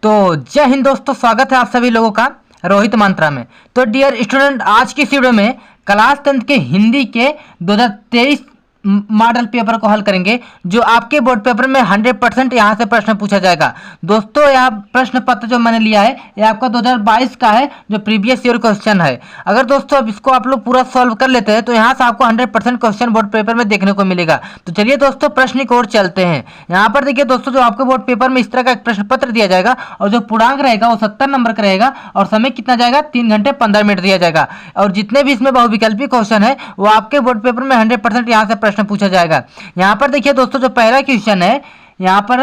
तो जय हिंद दोस्तों, स्वागत है आप सभी लोगों का रोहित मंत्रा में। तो डियर स्टूडेंट, आज की इस वीडियो में क्लास 10 के हिंदी के 2023 मॉडल पेपर को हल करेंगे, जो आपके बोर्ड पेपर में 100% यहाँ से प्रश्न पूछा जाएगा। दोस्तों, यह प्रश्न पत्र जो मैंने लिया है यह आपका 2022 का है, जो प्रीवियस ईयर क्वेश्चन है। अगर दोस्तों अब इसको आप लोग पूरा सॉल्व कर लेते हैं तो यहाँ से आपको 100% क्वेश्चन बोर्ड पेपर में देखने को मिलेगा। तो चलिए दोस्तों, प्रश्न की ओर चलते हैं। यहाँ पर देखिए दोस्तों, जो आपके बोर्ड पेपर में इस तरह का एक प्रश्न पत्र दिया जाएगा और जो पूर्णांक रहेगा वो 70 नंबर का रहेगा और समय कितना जाएगा, 3 घंटे 15 मिनट दिया जाएगा। और जितने भी इसमें बहुविकल्पी क्वेश्चन है वो आपके बोर्ड पेपर में 100% यहाँ से प्रश्न पूछा जाएगा। यहाँ पर देखिए दोस्तों, जो पहला क्वेश्चन है, यहाँ पर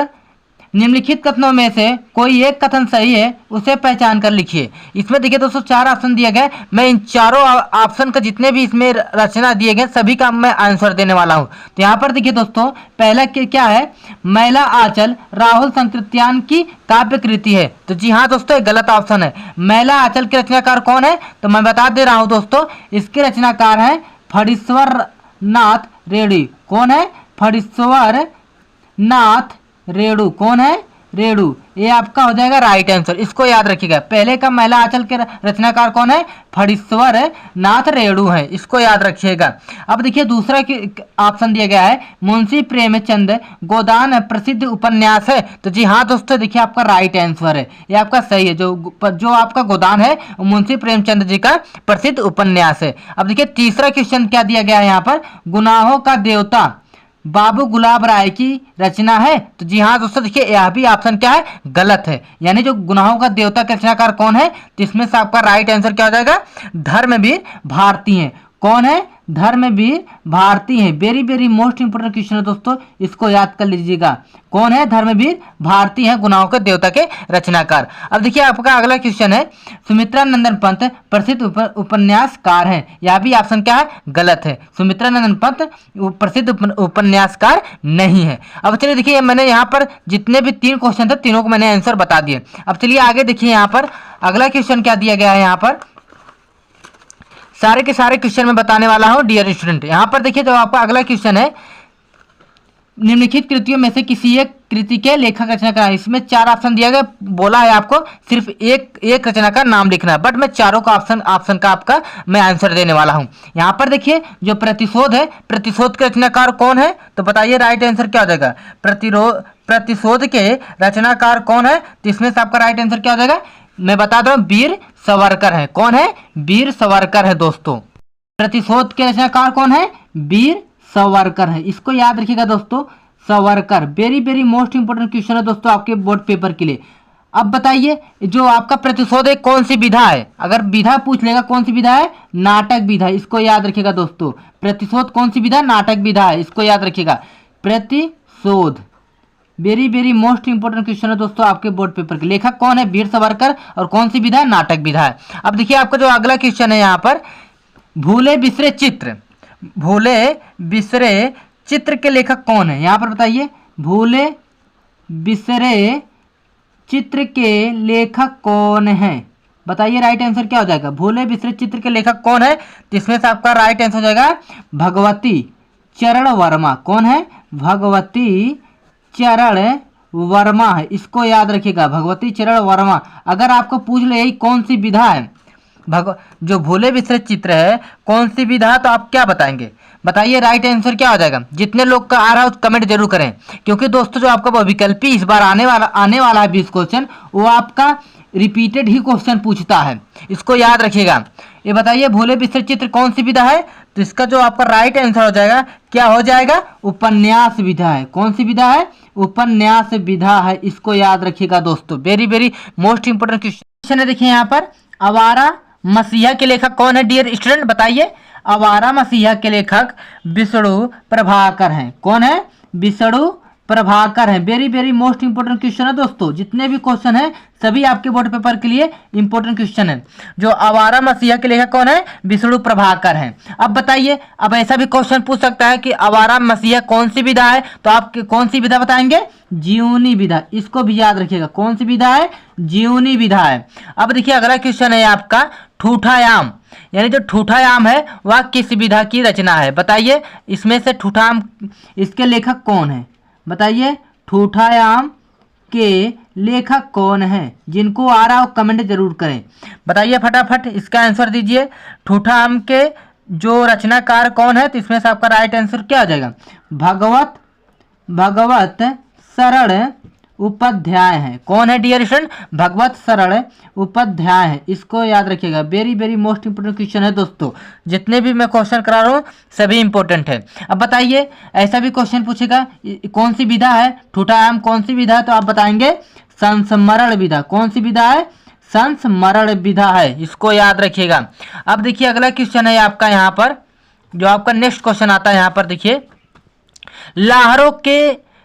निम्नलिखित कथनों में से कोई एक कथन सही है, उसे पहचान कर लिखिए। इसमें देखिए दोस्तों 4 ऑप्शन दिए गए। मैं इन चारों ऑप्शन का जितने भी इसमें रचना दिए गए सभी का मैं आंसर देने वाला हूं। तो यहाँ पर देखिए दोस्तों, पहला क्या है, मैला आंचल राहुल संकृत्यान की काव्य कृति है। तो जी हाँ दोस्तों, एक गलत ऑप्शन है। मैला आंचल के रचनाकार कौन है, तो मैं बता दे रहा हूँ दोस्तों, इसके रचनाकार है फणीश्वर नाथ रेड्डी। कौन है, फणीश्वर नाथ रेडू। कौन है, रेडू। ये आपका हो जाएगा राइट आंसर, इसको याद रखिएगा। पहले का मैला आंचल के रचनाकार कौन है, फणीश्वर नाथ रेडू है, इसको याद रखिएगा। अब देखिए दूसरा ऑप्शन दिया गया है मुंशी प्रेमचंद गोदान प्रसिद्ध उपन्यास है। तो जी हाँ दोस्तों, देखिए आपका राइट आंसर है, ये आपका सही है। जो आपका गोदान है मुंशी प्रेमचंद जी का प्रसिद्ध उपन्यास है। अब देखिए तीसरा क्वेश्चन क्या दिया गया है यहाँ पर, गुनाहों का देवता बाबू गुलाब राय की रचना है। तो जी हाँ दोस्तों, देखिए यह भी ऑप्शन क्या है, गलत है। यानी जो गुनाहों का देवता का रचनाकार कौन है, तो इसमें से आपका राइट आंसर क्या हो जाएगा, धर्मवीर भारती है। कौन है, धर्मवीर भारती है। Very very most important question है दोस्तों, इसको याद कर लीजिएगा। कौन है, धर्मवीर भारती है गुनाहों के देवता के रचनाकार। अब देखिए आपका अगला क्वेश्चन है, सुमित्रा नंदन पंत प्रसिद्ध उपन्यासकार है। यह भी ऑप्शन क्या है, गलत है। सुमित्रा नंदन पंत प्रसिद्ध उपन्यासकार नहीं है। अब चलिए देखिए, मैंने यहाँ पर जितने भी 3 क्वेश्चन थे तीनों को मैंने आंसर बता दिए। अब चलिए आगे देखिए, यहाँ पर अगला क्वेश्चन क्या दिया गया है। यहाँ पर सारे के सारे क्वेश्चन मैं बताने वाला हूं डियर स्टूडेंट। यहाँ पर देखिए, जो आपका अगला क्वेश्चन है, निम्नलिखित कृतियों में से किसी एक कृति के लेखक रचनाकार। इसमें 4 ऑप्शन दिया गया, बोला है आपको सिर्फ एक रचना का नाम लिखना है, बट मैं चारों का ऑप्शन का आपका मैं आंसर देने वाला हूं। यहाँ पर देखिए जो प्रतिशोध है, प्रतिशोध के रचनाकार कौन है, तो बताइए राइट आंसर क्या हो जाएगा। प्रतिशोध के रचनाकार कौन है, तो इसमें से आपका राइट आंसर क्या हो जाएगा, मैं बता दूं, वीर सावरकर है। कौन है, वीर सावरकर है दोस्तों। प्रतिशोध के रचनाकार कौन है, वीर सावरकर है, इसको याद रखिएगा दोस्तों, Savarkar. Very very most important question है दोस्तों आपके बोर्ड पेपर के लिए। अब बताइए, जो आपका प्रतिशोध है कौन सी विधा है, अगर विधा पूछ लेगा कौन सी विधा है, नाटक विधा, इसको याद रखिएगा दोस्तों। प्रतिशोध कौन सी विधा, नाटक विधा है, इसको याद रखिएगा। प्रतिशोध very very most important question है दोस्तों आपके बोर्ड पेपर के। लेखक कौन है, वीर सावरकर, और कौन सी विधा, नाटक विधा है। अब देखिए आपका जो अगला क्वेश्चन है, यहाँ पर भूले बिसरे चित्र, भूले बिसरे चित्र के लेखक कौन है, यहाँ पर बताइए। भूले बिसरे चित्र के लेखक कौन है, बताइए राइट आंसर क्या हो जाएगा। भूले बिसरे चित्र के लेखक कौन है, तो इसमें से आपका राइट आंसर हो जाएगा भगवती चरण वर्मा। कौन है, भगवती चरण वर्मा है, इसको याद रखिएगा, भगवती चरण वर्मा। अगर आपको पूछ ले कौन सी विधा है, जो भूले बिसरे चित्र है कौन सी विधा, तो आप क्या बताएंगे, बताइए राइट आंसर क्या हो जाएगा। जितने लोग का आ रहा है कमेंट जरूर करें, क्योंकि दोस्तों जो आपका विकल्पी इस बार आने वाला है 20 क्वेश्चन, वो आपका रिपीटेड ही क्वेश्चन पूछता है, इसको याद रखिएगा। ये बताइए भूले बिसरे चित्र कौन सी विधा है, तो इसका जो आपका राइट आंसर हो जाएगा, क्या हो जाएगा, उपन्यास विधा है। कौन सी विधा है, उपन्यास विधा है, इसको याद रखिएगा दोस्तों। Very very most important question है। देखिए यहाँ पर आवारा मसीहा के लेखक कौन है डियर स्टूडेंट, बताइए। आवारा मसीहा के लेखक विष्णु प्रभाकर हैं। कौन है, विष्णु प्रभाकर है। Very very most important question है दोस्तों, जितने भी क्वेश्चन है सभी आपके बोर्ड पेपर के लिए इंपोर्टेंट क्वेश्चन है। जो आवारा मसीहा के लेखक कौन है, विष्णु प्रभाकर है। अब बताइए, अब ऐसा भी क्वेश्चन पूछ सकता है कि आवारा मसीहा कौन सी विधा है, तो आप कौन सी विधा बताएंगे, जीवनी विधा, इसको भी याद रखिएगा। कौन सी विधा है, जीवनी विधा है। अब देखिए अगला क्वेश्चन है आपका ठूठायाम, यानी जो ठूठायाम है वह किस विधा की रचना है, बताइए। इसमें से ठूठायाम इसके लेखक कौन है, बताइए। ठूठायाम के लेखक कौन है? जिनको आ रहा हो कमेंट जरूर करें। बताइए फटाफट इसका आंसर दीजिए। ठूठा आम के जो रचनाकार कौन है? तो इसमें से आपका राइट आंसर क्या हो जाएगा? भगवत शरण उपाध्याय है। कौन है डियर स्टूडेंट? भगवत शरण उपाध्याय है। इसको याद रखिएगा, very very most important question है दोस्तों। जितने भी मैं क्वेश्चन करा रहा हूँ सभी इंपॉर्टेंट है। अब बताइए, ऐसा भी क्वेश्चन पूछेगा कौन सी विधा है? ठूठा आम कौन सी विधा है? तो आप बताएंगे संस्मरण विधा। कौन सी विधा है? संस्मरण विधा है। इसको याद रखिएगा। अब देखिए अगला क्वेश्चन है आपका यहाँ पर, जो आपका नेक्स्ट क्वेश्चन आता है यहाँ पर। देखिए,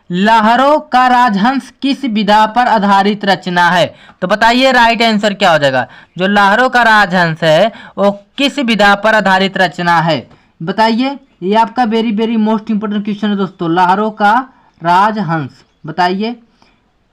लहरों का राजहंस किस विधा पर आधारित रचना है? तो बताइए राइट आंसर क्या हो जाएगा? जो लहरों का राजहंस है वो किस विधा पर आधारित रचना है? बताइए, ये आपका very very most important question है दोस्तों। लहरों का राजहंस, बताइए।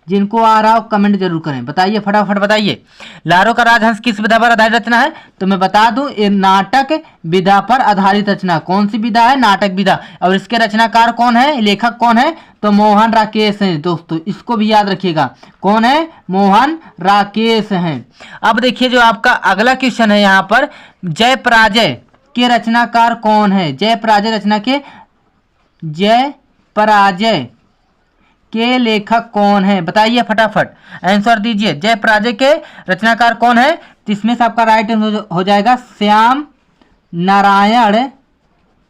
जिनको आ रहा हो कमेंट जरूर करें। बताइए फटाफट बताइए, लहरों का राजहंस किस विधा पर आधारित रचना है? तो मैं बता दूं, ये नाटक विधा पर आधारित रचना। कौन सी विधा है? नाटक विधा। और इसके रचनाकार कौन है? लेखक कौन है? तो मोहन राकेश हैं दोस्तों। इसको भी याद रखिएगा। कौन है? मोहन राकेश हैं। अब देखिए जो आपका अगला क्वेश्चन है यहाँ पर, जय पराजय के रचनाकार कौन है? जय पराजय रचना के जय पराजय के लेखक कौन है? बताइए फटाफट आंसर दीजिए। जय पराजय के रचनाकार कौन है? तो इसमें से आपका राइट हो जाएगा श्याम नारायण।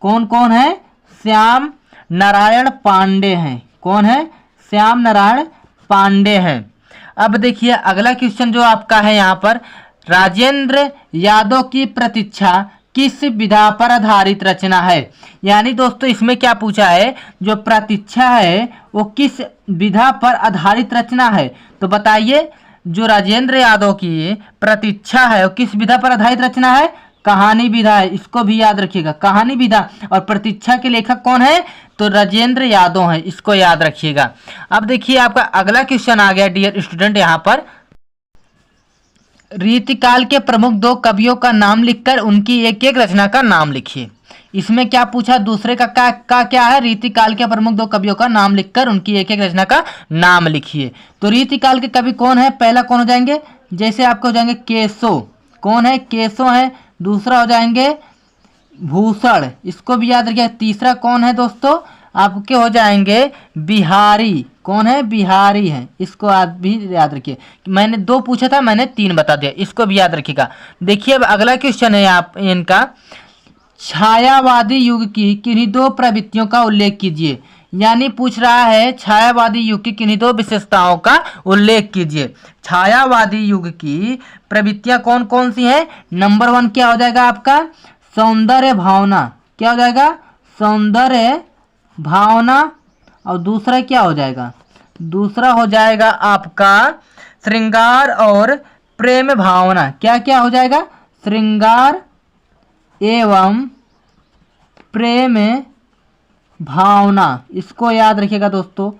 कौन है? श्याम नारायण पांडे हैं। कौन है? श्याम नारायण पांडे हैं। अब देखिए अगला क्वेश्चन जो आपका है यहाँ पर, राजेंद्र यादव की प्रतीक्षा किस विधा पर आधारित रचना है? यानी दोस्तों इसमें क्या पूछा है, जो प्रतीक्षा है वो किस विधा पर आधारित रचना है? तो बताइए, जो राजेंद्र यादव की प्रतीक्षा है वो किस विधा पर आधारित रचना है? कहानी विधा है। इसको भी याद रखिएगा, कहानी विधा। और प्रतीक्षा के लेखक कौन है? तो राजेंद्र यादव है। इसको याद रखिएगा। अब देखिए आपका अगला क्वेश्चन आ गया डियर स्टूडेंट यहाँ पर, रीतिकाल के प्रमुख 2 कवियों का नाम लिखकर उनकी एक एक रचना का नाम लिखिए। इसमें क्या पूछा? दूसरे का क्या है? रीतिकाल के प्रमुख 2 कवियों का नाम लिखकर उनकी एक एक रचना का नाम लिखिए। तो रीतिकाल के कवि कौन है? पहला कौन हो जाएंगे? जैसे आपके हो जाएंगे केशव। कौन है? केशव है। दूसरा हो जाएंगे भूषण। इसको भी याद रखिए। तीसरा कौन है दोस्तों? आपके हो जाएंगे बिहारी। कौन है? बिहारी है। इसको आप भी याद रखिए। मैंने 2 पूछा था, मैंने 3 बता दिया। इसको भी याद रखिएगा। देखिए अब अगला क्वेश्चन है आप इनका, छायावादी युग की किन्हीं 2 प्रवृत्तियों का उल्लेख कीजिए। यानी पूछ रहा है छायावादी युग की किन्हीं 2 विशेषताओं का उल्लेख कीजिए। छायावादी युग की प्रवृत्तियां कौन कौन सी हैं? नंबर 1 क्या हो जाएगा आपका? सौंदर्य भावना। क्या हो जाएगा? सौंदर्य भावना। और दूसरा क्या हो जाएगा? दूसरा हो जाएगा आपका श्रृंगार और प्रेम भावना। क्या क्या हो जाएगा? श्रृंगार एवं प्रेम भावना। इसको याद रखिएगा दोस्तों।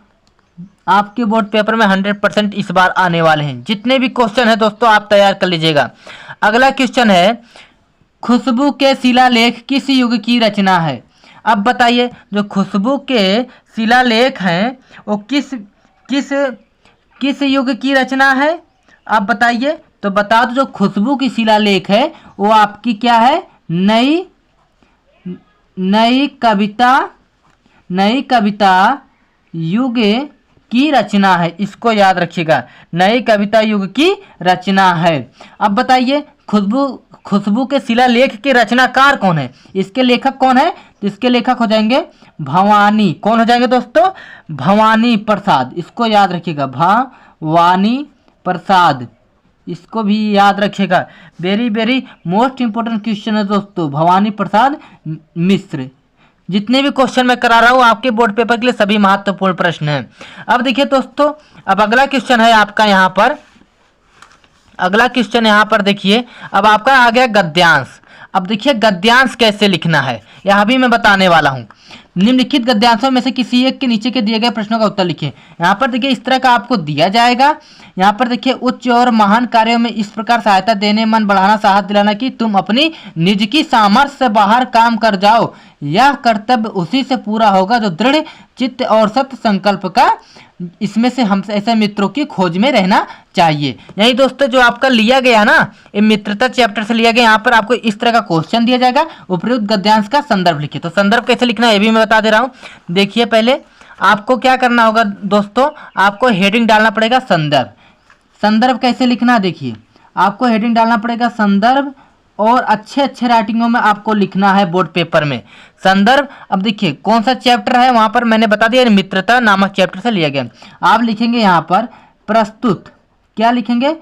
आपके बोर्ड पेपर में 100% इस बार आने वाले हैं। जितने भी क्वेश्चन है दोस्तों आप तैयार कर लीजिएगा। अगला क्वेश्चन है, खुशबू के शिलालेख किस युग की रचना है? अब बताइए, जो खुशबू के शिलालेख हैं वो किस युग की रचना है? आप बताइए। तो बता दो, जो खुशबू की शिलालेख है वो आपकी क्या है? नई कविता युग की रचना है। इसको याद रखिएगा, नई कविता युग की रचना है। अब बताइए, खुशबू के शिलालेख के रचनाकार कौन है? इसके लेखक कौन है? तो इसके लेखक हो जाएंगे भवानी। कौन हो जाएंगे दोस्तों? भवानी प्रसाद। इसको याद रखिएगा, भवानी प्रसाद। इसको भी याद रखिएगा। Very very most important question है दोस्तों, भवानी प्रसाद मिश्र। जितने भी क्वेश्चन मैं करा रहा हूँ आपके बोर्ड पेपर के लिए सभी महत्वपूर्ण प्रश्न हैं। अब देखिए दोस्तों, अब अगला क्वेश्चन है आपका यहाँ पर, अगला क्वेश्चन यहाँ पर देखिए, अब आपका आ गया गद्यांश। अब देखिए गद्यांश कैसे लिखना है यह भी मैं बताने वाला हूँ। निम्नलिखित गद्यांशों में से किसी एक के नीचे के दिए गए प्रश्नों का उत्तर लिखें। यहाँ पर देखिए इस तरह का आपको दिया जाएगा। यहाँ पर देखिए उच्च और महान कार्यों में इस प्रकार सहायता देने, मन बढ़ाना, साहस दिलाना कि तुम अपनी निज की सामर्थ्य से बाहर काम कर जाओ। यह कर्तव्य उसी से पूरा होगा जो दृढ़ चित्त और सत्य संकल्प का, इसमें से हम ऐसे मित्रों की खोज में रहना चाहिए। यही दोस्तों जो आपका लिया गया ना, ये मित्रता चैप्टर से लिया गया। यहाँ पर आपको इस तरह का क्वेश्चन दिया जाएगा, उपयुक्त गद्यांश का संदर्भ लिखिए। तो संदर्भ कैसे लिखना है ये भी मैं बता दे रहा हूँ। देखिए पहले आपको क्या करना होगा दोस्तों, आपको हेडिंग डालना पड़ेगा संदर्भ। संदर्भ कैसे लिखना, देखिए आपको हेडिंग डालना पड़ेगा संदर्भ, और अच्छे अच्छे राइटिंगों में आपको लिखना है बोर्ड पेपर में संदर्भ। अब देखिए कौन सा चैप्टर है, वहां पर मैंने बता दिया मित्रता नामक चैप्टर से लिया गया। आप लिखेंगे यहाँ पर प्रस्तुत, क्या लिखेंगे,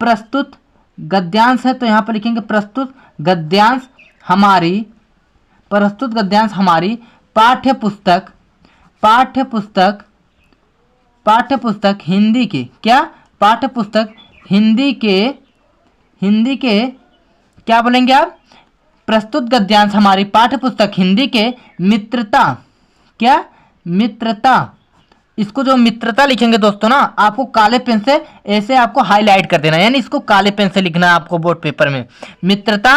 प्रस्तुत गद्यांश है तो यहाँ पर लिखेंगे प्रस्तुत गद्यांश हमारी, प्रस्तुत गद्यांश हमारी पाठ्य पुस्तक, पाठ्य पुस्तक, पाठ्य पुस्तक हिंदी के, क्या पाठ्य पुस्तक हिंदी के, हिंदी के क्या बोलेंगे आप, प्रस्तुत गद्यांश हमारी पाठ्य पुस्तक हिंदी के मित्रता, क्या मित्रता, इसको जो मित्रता लिखेंगे दोस्तों ना, आपको काले पेन से ऐसे आपको हाईलाइट कर देना, यानी इसको काले पेन से लिखना है आपको बोर्ड पेपर में। मित्रता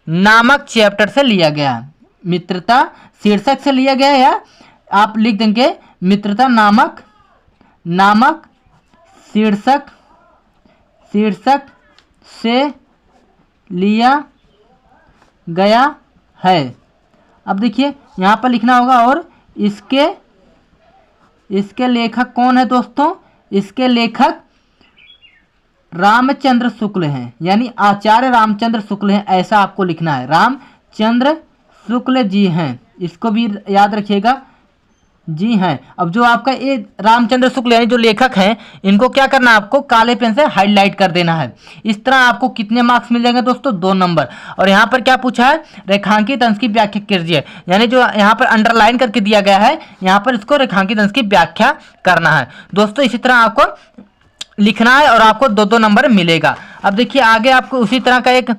नामक चैप्टर से लिया गया, मित्रता शीर्षक से लिया गया, या आप लिख देंगे मित्रता नामक, नामक शीर्षक, शीर्षक से लिया गया है। अब देखिए यहाँ पर लिखना होगा, और इसके, इसके लेखक कौन है दोस्तों, इसके लेखक रामचंद्र शुक्ल हैं, यानी आचार्य रामचंद्र शुक्ल हैं, ऐसा आपको लिखना है। रामचंद्र शुक्ल जी हैं, इसको भी याद रखिएगा, जी हैं। अब जो आपका ये रामचंद्र शुक्ल यानी जो लेखक हैं, इनको क्या करना है, आपको काले पेन से हाईलाइट कर देना है। इस तरह आपको कितने मार्क्स मिल जाएंगे दोस्तों, 2 नंबर। और यहाँ पर क्या पूछा है, रेखांकित अंश की व्याख्या कीजिए, यानी जो यहाँ पर अंडरलाइन करके दिया गया है, यहाँ पर इसको रेखांकित अंश की व्याख्या करना है दोस्तों। इसी तरह आपको लिखना है और आपको 2 नंबर मिलेगा। अब देखिए आगे आपको उसी तरह का एक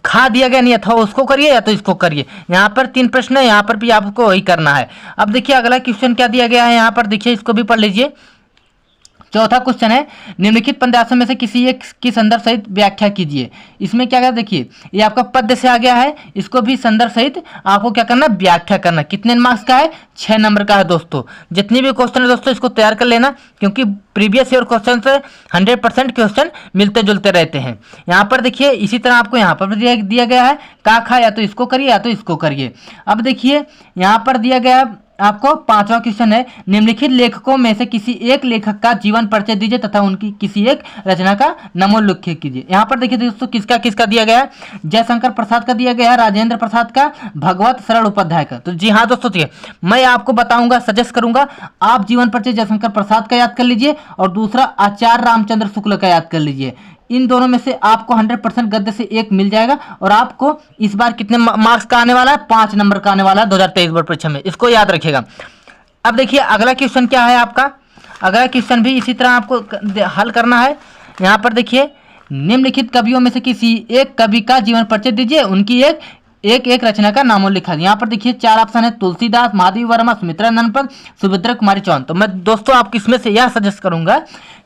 खा दिया गया, नहीं अथवा उसको करिए या तो इसको करिए। यहाँ पर 3 प्रश्न है, यहाँ पर भी आपको वही करना है। अब देखिए अगला क्वेश्चन क्या दिया गया है, यहाँ पर देखिए इसको भी पढ़ लीजिए। चौथा क्वेश्चन है, निम्नलिखित पंद्यासों में से किसी एक की संदर्भ सहित व्याख्या कीजिए। इसमें क्या करना, देखिए ये आपका पद्य से आ गया है, इसको भी संदर्भ सहित आपको क्या करना, व्याख्या करना। कितने मार्क्स का है, 6 नंबर का है दोस्तों। जितनी भी क्वेश्चन है दोस्तों इसको तैयार कर लेना, क्योंकि प्रीवियस ईयर क्वेश्चन से 100% क्वेश्चन मिलते जुलते रहते हैं। यहाँ पर देखिए इसी तरह आपको यहाँ पर दिया गया है, का खा या तो इसको करिए या तो इसको करिए। अब देखिए यहाँ पर दिया गया है आपको 5वां क्वेश्चन है, निम्नलिखित लेखकों में से किसी एक लेखक का जीवन परिचय दीजिए तथा उनकी किसी एक रचना का नमोल्लेख कीजिए। यहाँ पर देखिए दोस्तों किसका किसका दिया गया है, जयशंकर प्रसाद का दिया गया है, राजेंद्र प्रसाद का, भगवत सरल उपाध्याय का। तो जी हाँ दोस्तों, मैं आपको बताऊंगा, सजेस्ट करूंगा आप जीवन परिचय जयशंकर प्रसाद का याद कर लीजिए और दूसरा आचार्य रामचंद्र शुक्ल का याद कर लीजिए। इन दोनों में से आपको 100% गद्य से 1 मिल जाएगा। और आपको इस बार कितने मार्क्स का आने वाला है, 5 नंबर का आने वाला है 2023 बोर्ड परीक्षा में, इसको याद रखिएगा। अब देखिए अगला क्वेश्चन क्या है आपका, अगला क्वेश्चन भी इसी तरह आपको हल करना है। यहाँ पर देखिए, निम्नलिखित कवियों में से किसी एक कवि का जीवन परिचय दीजिए, उनकी एक रचना का नामोल्लेख। यहाँ पर देखिए 4 ऑप्शन है, तुलसीदास, महादेवी वर्मा, सुमित्रा नंदन, सुभद्रा कुमारी चौहान। तो मैं दोस्तों आपको इसमें से यह सजेस्ट करूंगा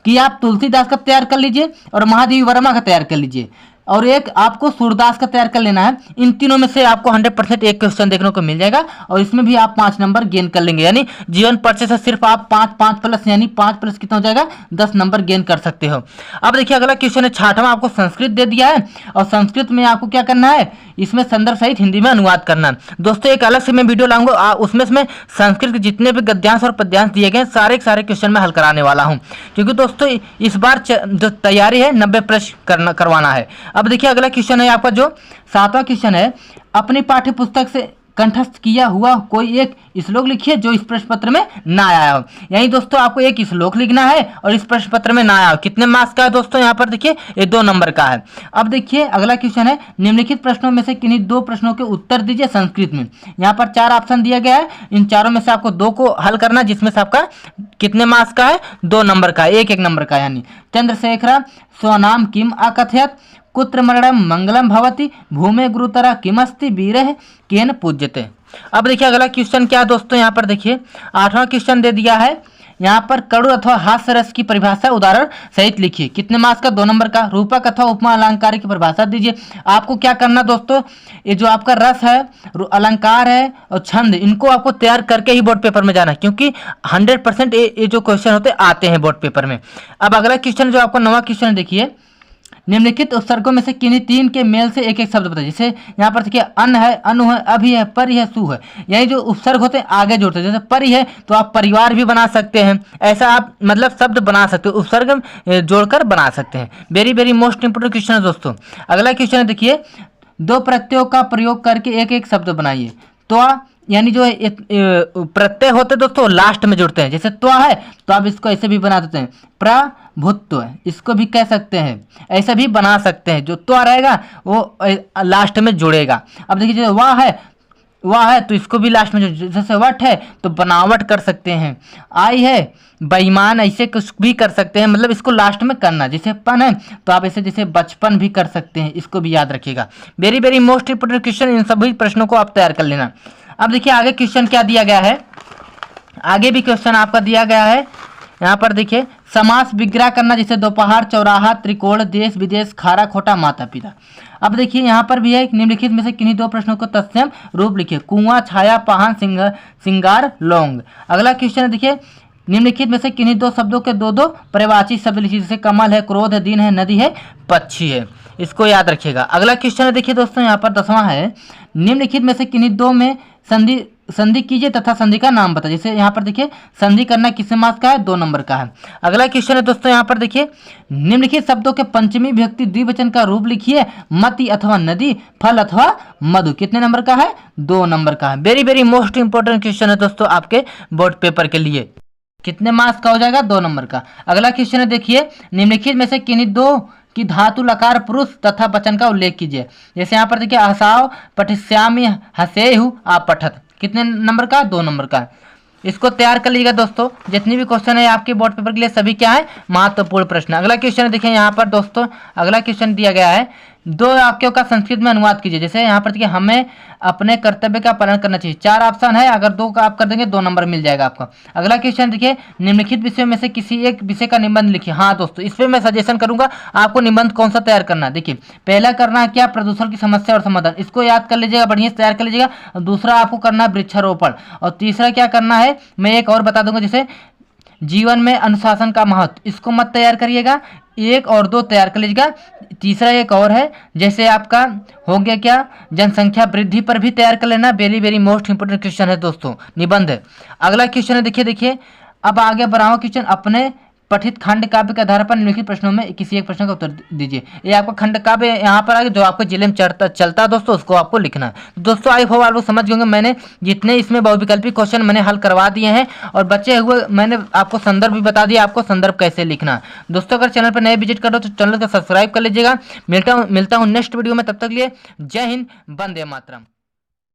कि आप तुलसीदास का तैयार कर लीजिए और महादेवी वर्मा का तैयार कर लीजिए, और एक आपको सूरदास का तैयार कर लेना है। इन तीनों में से आपको 100% एक क्वेश्चन देखने को मिल जाएगा, और इसमें भी आप 5 नंबर गेन कर लेंगे। यानी जीवन परिचय से सिर्फ आप 5 प्लस, यानी 5 प्लस कितना हो जाएगा, 10 नंबर गेन कर सकते हो। अब देखिए अगला क्वेश्चन है 6वां, आपको संस्कृत दे दिया है, और संस्कृत में आपको क्या करना है, इसमें संदर्भ सहित हिंदी में अनुवाद करना है। दोस्तों एक अलग से मैं वीडियो लाऊंगा, उसमें संस्कृत के जितने भी गद्यांश और पद्यांश दिए गए सारे क्वेश्चन में हल कराने वाला हूँ, क्योंकि दोस्तों इस बार जो तैयारी है 90 प्रश्न करवाना है। अब देखिए अगला क्वेश्चन है आपका जो 7वां क्वेश्चन है, अपनी पाठ्य पुस्तक से कंठस्थ किया हुआ कोई एक श्लोक लिखिए जो इस प्रश्न पत्र में ना आया हो। यही दोस्तों आपको एक श्लोक लिखना है और इस प्रश्न पत्र में ना आया हो। कितने मार्क्स का है दोस्तों, यहाँ पर देखिए ये 2 नंबर का है। अब देखिए अगला क्वेश्चन है, निम्नलिखित प्रश्नों में से किन्हीं 2 प्रश्नों के उत्तर दीजिए संस्कृत में। यहाँ पर 4 ऑप्शन दिया गया है, इन चारों में से आपको 2 को हल करना, जिसमें से आपका कितने मार्क्स का है, 2 नंबर का, 1 नंबर का। यानी चंद्रशेखर स्वनाम किम अकथयत, कुत्र मरणम मंगलम भवति, भूमे गुरुतरा किमस्ति वीरः केन पूज्यते। अब देखिए अगला क्वेश्चन क्या है दोस्तों, यहाँ पर देखिए 8वां क्वेश्चन दे दिया है। यहाँ पर करुण अथवा हास्य रस की परिभाषा उदाहरण सहित लिखिए। कितने मार्क्स का? 2 नंबर का। रूपक अथवा उपमा अलंकार की परिभाषा दीजिए। आपको क्या करना दोस्तों, ये जो आपका रस है, अलंकार है और छंद, इनको आपको तैयार करके ही बोर्ड पेपर में जाना है, क्योंकि 100% ये जो क्वेश्चन होते आते हैं बोर्ड पेपर में। अब अगला क्वेश्चन जो आपका 9वां क्वेश्चन देखिए, निम्नलिखित उपसर्गों में से किन्हीं 3 के मेल से एक एक शब्द बताइए। जैसे यहाँ पर देखिए अन है, अनु है, अभि है, परि है, सु है। यही जो उपसर्ग होते हैं आगे जोड़ते हैं। जैसे परि है तो आप परिवार भी बना सकते हैं, ऐसा आप मतलब शब्द बना सकते हो, उपसर्ग जोड़कर बना सकते हैं। Very very most important question है दोस्तों। अगला क्वेश्चन देखिए, 2 प्रत्ययों का प्रयोग करके एक एक शब्द बनाइए। तो यानी जो प्रत्यय होते हैं दोस्तों लास्ट में जुड़ते हैं। जैसे त्वा है तो आप इसको ऐसे भी बना देते हैं, प्रभुत्व है, इसको भी कह सकते हैं, ऐसे भी बना सकते हैं। जो त्वा रहेगा वो लास्ट में जुड़ेगा। अब देखिए जैसे वाह है तो इसको भी लास्ट में, जैसे वट है तो बनावट कर सकते हैं, आई है बेईमान, ऐसे कुछ भी कर सकते हैं, मतलब इसको लास्ट में करना। जैसे पन है तो आप ऐसे जैसे बचपन भी कर सकते हैं, इसको भी याद रखिएगा। Very very most important question, इन सभी प्रश्नों को आप तैयार कर लेना। अब देखिए आगे क्वेश्चन क्या दिया गया है, आगे भी क्वेश्चन आपका दिया गया है। यहाँ पर देखिए समास विग्रह करना, जैसे दोपहर, चौराहा, त्रिकोण, देश विदेश, खारा खोटा, माता पिता। अब देखिए यहाँ पर भी है, निम्नलिखित में से किन्हीं 2 प्रश्नों को तत्सम रूप लिखिए। कुआं, छाया, पाहन, सिंगार, लौंग। अगला क्वेश्चन है देखिए, निम्नलिखित में से किन्हीं 2 शब्दों के 2 पर्यायवाची शब्द लिखिए। जैसे कमल है, क्रोध है, दिन है, नदी है, पक्षी है, इसको याद रखिएगा। अगला क्वेश्चन है देखिए दोस्तों, यहाँ पर 10वां है, निम्नलिखित में से किन्हीं 2 में संधि कीजिए तथा संधि का नाम बताइए। जैसे यहाँ पर देखिए संधि करना किस मार्क्स का है? 2 नंबर का है। अगला क्वेश्चन है दोस्तों, यहाँ पर देखिए निम्नलिखित शब्दों के पंचमी विभक्ति द्विवचन का रूप लिखिए। मति अथवा नदी, फल अथवा मधु। कितने नंबर का है? 2 नंबर का है। Very very most important question है दोस्तों आपके बोर्ड पेपर के लिए। कितने मार्क्स का हो जाएगा? 2 नंबर का। अगला क्वेश्चन है देखिए, निम्नलिखित में से किन्हीं 2 कि धातु लकार पुरुष तथा वचन का उल्लेख कीजिए। जैसे यहाँ पर देखिए हसाओ, पठिष्यामि, हसेहु, आप पठत। कितने नंबर का? 2 नंबर का। इसको तैयार कर लीजिएगा दोस्तों। जितनी भी क्वेश्चन है आपके बोर्ड पेपर के लिए सभी क्या है? महत्वपूर्ण प्रश्न। अगला क्वेश्चन है देखिए यहाँ पर दोस्तों, अगला क्वेश्चन दिया गया है, 2 वाक्यों का संस्कृत में अनुवाद कीजिए। जैसे यहाँ पर देखिए हमें अपने कर्तव्य का पालन करना चाहिए। 4 ऑप्शन है, अगर 2 का आप कर देंगे 2 नंबर मिल जाएगा आपको। अगला क्वेश्चन देखिए, निम्नलिखित विषयों में से किसी एक विषय का निबंध लिखिए। हाँ दोस्तों, इस पर मैं सजेशन करूंगा आपको निबंध कौन सा तैयार करना है। देखिए पहला करना है क्या? प्रदूषण की समस्या और समाधान, इसको याद कर लीजिएगा, बढ़िया से तैयार कर लीजिएगा। दूसरा आपको करना है वृक्षारोपण, और तीसरा क्या करना है मैं एक और बता दूंगा, जैसे जीवन में अनुशासन का महत्व, इसको मत तैयार करिएगा, 1 और 2 तैयार कर लीजिएगा। तीसरा एक और है, जैसे आपका हो गया क्या, जनसंख्या वृद्धि पर भी तैयार कर लेना। Very very most important question है दोस्तों, निबंध है। अगला क्वेश्चन है देखिए अब आगे बढ़ाओ क्वेश्चन, अपने पठित खंड काव्य के आधार पर निम्नलिखित प्रश्नों में किसी एक प्रश्न का उत्तर दीजिए। ये आपका खंड काव्य यहाँ पर आगे जो आपको जिले में चलता है दोस्तों, उसको आपको लिखना है। दोस्तों आई होप आप लोग समझ गए होंगे, मैंने जितने इसमें बहुविकल्पी क्वेश्चन मैंने हल करवा दिए हैं, और बचे हुए मैंने आपको संदर्भ भी बता दिया, आपको संदर्भ कैसे लिखना है। दोस्तों अगर चैनल पर नए विजिट करो तो चैनल को सब्सक्राइब कर लीजिएगा। मिलता हूँ नेक्स्ट वीडियो में, तब तक लिए जय हिंद, वंदे मातरम।